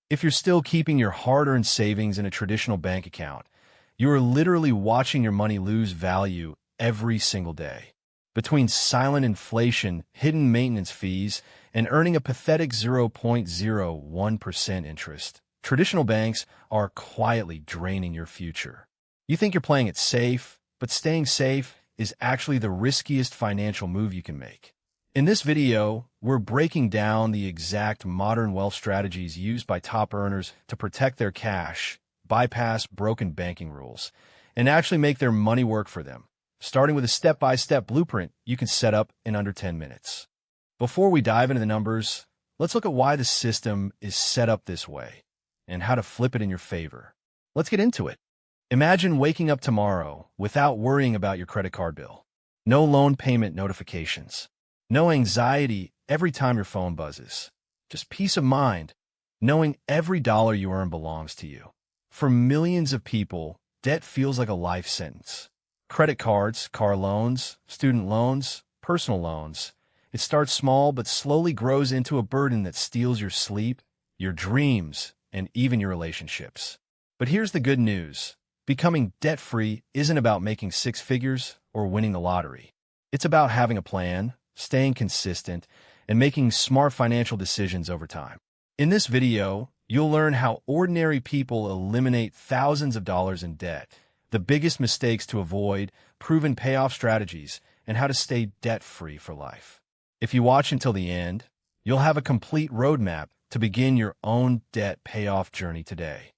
If you're still keeping your hard-earned savings in a traditional bank account, you are literally watching your money lose value every single day. Between silent inflation, hidden maintenance fees, and earning a pathetic 0.01% interest, traditional banks are quietly draining your future. You think you're playing it safe, but staying safe is actually the riskiest financial move you can make. In this video, we're breaking down the exact modern wealth strategies used by top earners to protect their cash, bypass broken banking rules, and actually make their money work for them, starting with a step-by-step blueprint you can set up in under 10 minutes. Before we dive into the numbers, let's look at why the system is set up this way and how to flip it in your favor. Let's get into it. Imagine waking up tomorrow without worrying about your credit card bill. No loan payment notifications. No anxiety every time your phone buzzes. Just peace of mind, knowing every dollar you earn belongs to you. For millions of people, debt feels like a life sentence. Credit cards, car loans, student loans, personal loans. It starts small but slowly grows into a burden that steals your sleep, your dreams, and even your relationships. But here's the good news. Becoming debt-free isn't about making six figures or winning the lottery. It's about having a plan, staying consistent, and making smart financial decisions over time. In this video, you'll learn how ordinary people eliminate thousands of dollars in debt, the biggest mistakes to avoid, proven payoff strategies, and how to stay debt-free for life. If you watch until the end, you'll have a complete roadmap to begin your own debt payoff journey today.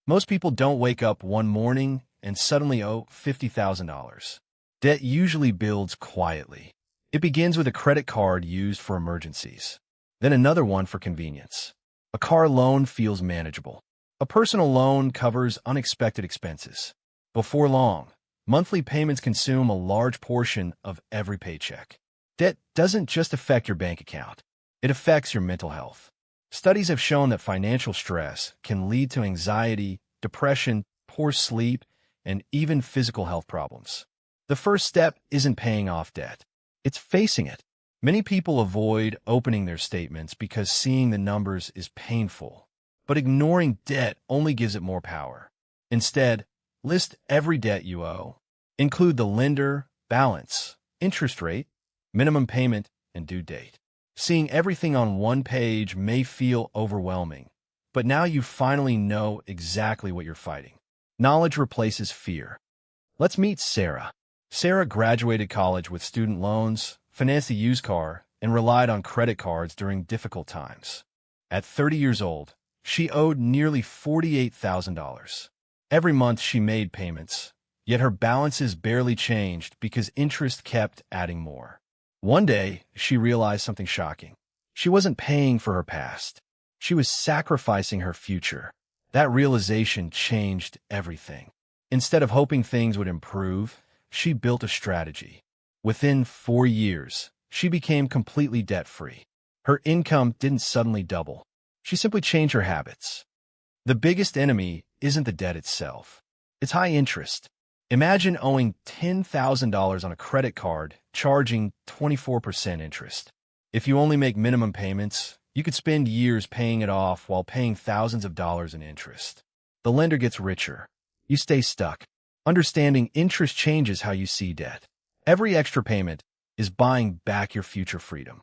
Most people don't wake up one morning and suddenly owe $50,000. Debt usually builds quietly. It begins with a credit card used for emergencies, then another one for convenience. A car loan feels manageable. A personal loan covers unexpected expenses. Before long, monthly payments consume a large portion of every paycheck. Debt doesn't just affect your bank account. It affects your mental health. Studies have shown that financial stress can lead to anxiety, depression, poor sleep, and even physical health problems. The first step isn't paying off debt. It's facing it. Many people avoid opening their statements because seeing the numbers is painful. But ignoring debt only gives it more power. Instead, list every debt you owe. Include the lender, balance, interest rate, minimum payment, and due date. Seeing everything on one page may feel overwhelming, but now you finally know exactly what you're fighting. Knowledge replaces fear. Let's meet Sarah. Sarah graduated college with student loans, financed a used car, and relied on credit cards during difficult times. At 30 years old, she owed nearly $48,000. Every month she made payments, yet her balances barely changed because interest kept adding more. One day, she realized something shocking. She wasn't paying for her past. She was sacrificing her future. That realization changed everything. Instead of hoping things would improve, she built a strategy. Within 4 years, she became completely debt-free. Her income didn't suddenly double. She simply changed her habits. The biggest enemy isn't the debt itself. It's high interest. Imagine owing $10,000 on a credit card, charging 24% interest. If you only make minimum payments, you could spend years paying it off while paying thousands of dollars in interest. The lender gets richer. You stay stuck. Understanding interest changes how you see debt. Every extra payment is buying back your future freedom.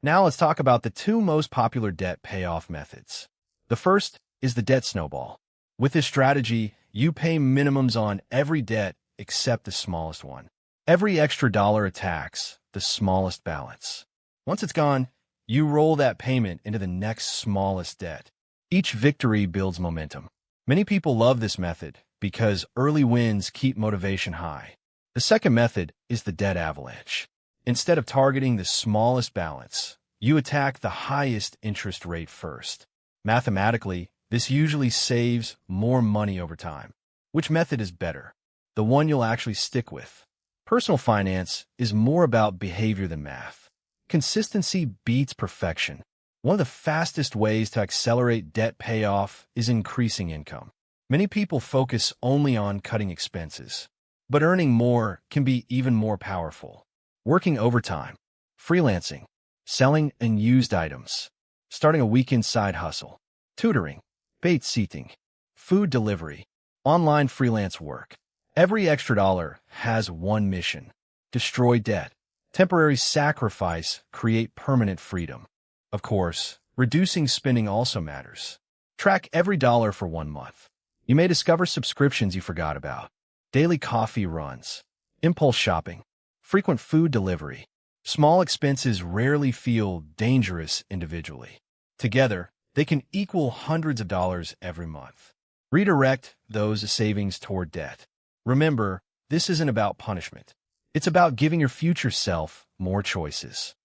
Now let's talk about the two most popular debt payoff methods. The first is the debt snowball. With this strategy, you pay minimums on every debt except the smallest one. Every extra dollar attacks the smallest balance. Once it's gone, you roll that payment into the next smallest debt. Each victory builds momentum. Many people love this method because early wins keep motivation high. The second method is the debt avalanche. Instead of targeting the smallest balance, you attack the highest interest rate first. Mathematically, this usually saves more money over time. Which method is better? The one you'll actually stick with. Personal finance is more about behavior than math. Consistency beats perfection. One of the fastest ways to accelerate debt payoff is increasing income. Many people focus only on cutting expenses, but earning more can be even more powerful. Working overtime, freelancing, selling unused items, starting a weekend side hustle, tutoring, bait seating, food delivery, online freelance work. Every extra dollar has one mission: destroy debt. Temporary sacrifice, create permanent freedom. Of course, reducing spending also matters. Track every dollar for 1 month. You may discover subscriptions you forgot about. Daily coffee runs, impulse shopping, frequent food delivery. Small expenses rarely feel dangerous individually. Together, they can equal hundreds of dollars every month. Redirect those savings toward debt. Remember, this isn't about punishment. It's about giving your future self more choices.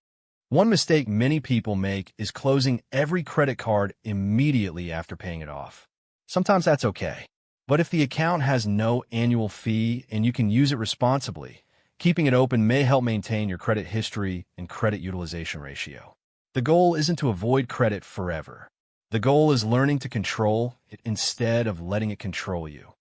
One mistake many people make is closing every credit card immediately after paying it off. Sometimes that's okay. But if the account has no annual fee and you can use it responsibly, keeping it open may help maintain your credit history and credit utilization ratio. The goal isn't to avoid credit forever. The goal is learning to control it instead of letting it control you.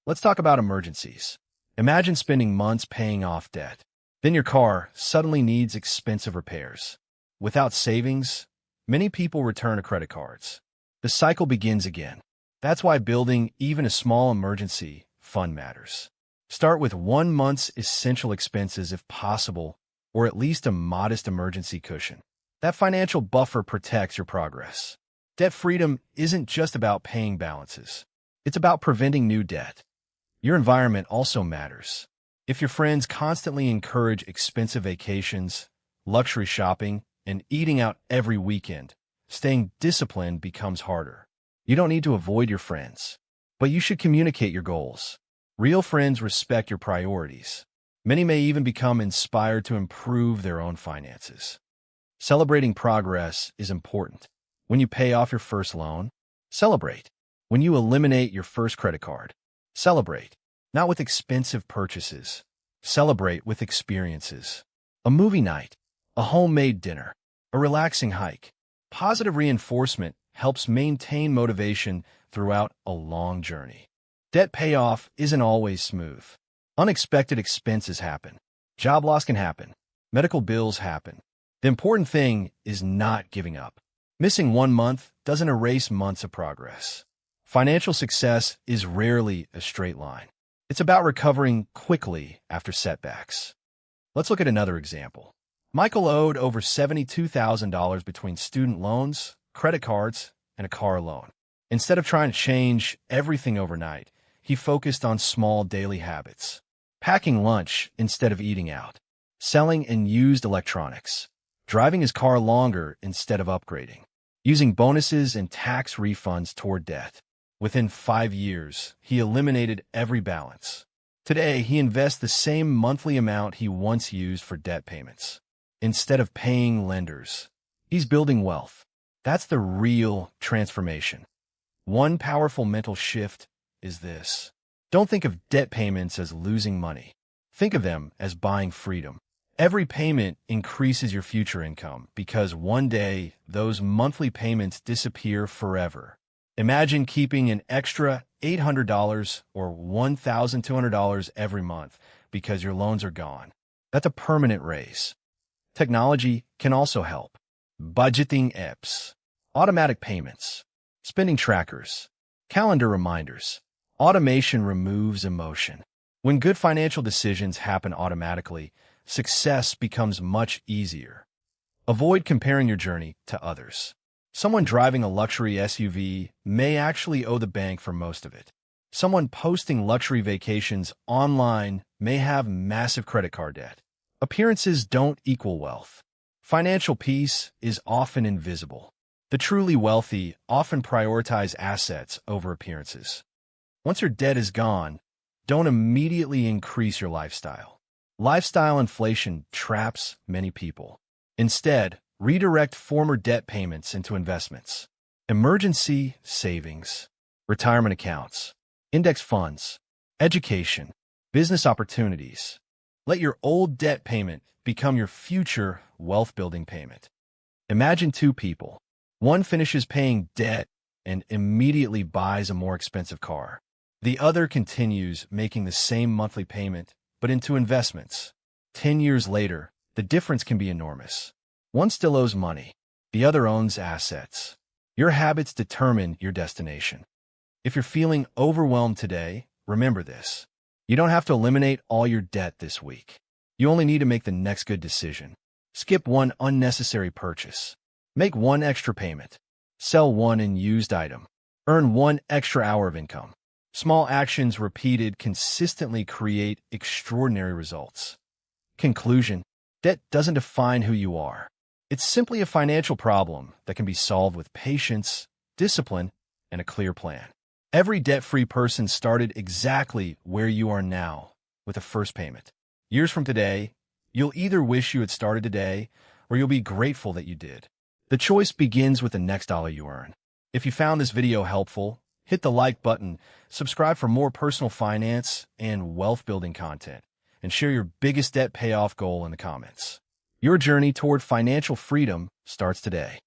Let's talk about emergencies. Imagine spending months paying off debt. Then your car suddenly needs expensive repairs. Without savings, many people return to credit cards. The cycle begins again. That's why building even a small emergency fund matters. Start with 1 month's essential expenses if possible, or at least a modest emergency cushion. That financial buffer protects your progress. Debt freedom isn't just about paying balances. It's about preventing new debt. Your environment also matters. If your friends constantly encourage expensive vacations, luxury shopping, and eating out every weekend, staying disciplined becomes harder. You don't need to avoid your friends, but you should communicate your goals. Real friends respect your priorities. Many may even become inspired to improve their own finances. Celebrating progress is important. When you pay off your first loan, celebrate. When you eliminate your first credit card, celebrate. Not with expensive purchases. Celebrate with experiences. A movie night, a homemade dinner, a relaxing hike. Positive reinforcement helps maintain motivation throughout a long journey. Debt payoff isn't always smooth. Unexpected expenses happen. Job loss can happen. Medical bills happen. The important thing is not giving up. Missing 1 month doesn't erase months of progress. Financial success is rarely a straight line. It's about recovering quickly after setbacks. Let's look at another example. Michael owed over $72,000 between student loans, credit cards, and a car loan. Instead of trying to change everything overnight, he focused on small daily habits. Packing lunch instead of eating out. Selling and used electronics. Driving his car longer instead of upgrading. Using bonuses and tax refunds toward debt. Within 5 years, he eliminated every balance. Today, he invests the same monthly amount he once used for debt payments. Instead of paying lenders, he's building wealth. That's the real transformation. One powerful mental shift is this. Don't think of debt payments as losing money. Think of them as buying freedom. Every payment increases your future income because one day those monthly payments disappear forever. Imagine keeping an extra $800 or $1,200 every month because your loans are gone. That's a permanent raise. Technology can also help. Budgeting apps, automatic payments, spending trackers, calendar reminders. Automation removes emotion. When good financial decisions happen automatically, success becomes much easier. Avoid comparing your journey to others. Someone driving a luxury SUV may actually owe the bank for most of it. Someone posting luxury vacations online may have massive credit card debt. Appearances don't equal wealth. Financial peace is often invisible. The truly wealthy often prioritize assets over appearances. Once your debt is gone, don't immediately increase your lifestyle. Lifestyle inflation traps many people. Instead, redirect former debt payments into investments. Emergency savings, retirement accounts, index funds, education, business opportunities. Let your old debt payment become your future wealth-building payment. Imagine 2 people. One finishes paying debt and immediately buys a more expensive car. The other continues making the same monthly payment, but into investments. 10 years later, the difference can be enormous. One still owes money. The other owns assets. Your habits determine your destination. If you're feeling overwhelmed today, remember this. You don't have to eliminate all your debt this week. You only need to make the next good decision. Skip one unnecessary purchase. Make one extra payment. Sell one unused item. Earn one extra hour of income. Small actions repeated consistently create extraordinary results. Conclusion: debt doesn't define who you are. It's simply a financial problem that can be solved with patience, discipline, and a clear plan. Every debt-free person started exactly where you are now, with a first payment. Years from today, you'll either wish you had started today, or you'll be grateful that you did. The choice begins with the next dollar you earn. If you found this video helpful, hit the like button, subscribe for more personal finance and wealth-building content, and share your biggest debt payoff goal in the comments. Your journey toward financial freedom starts today.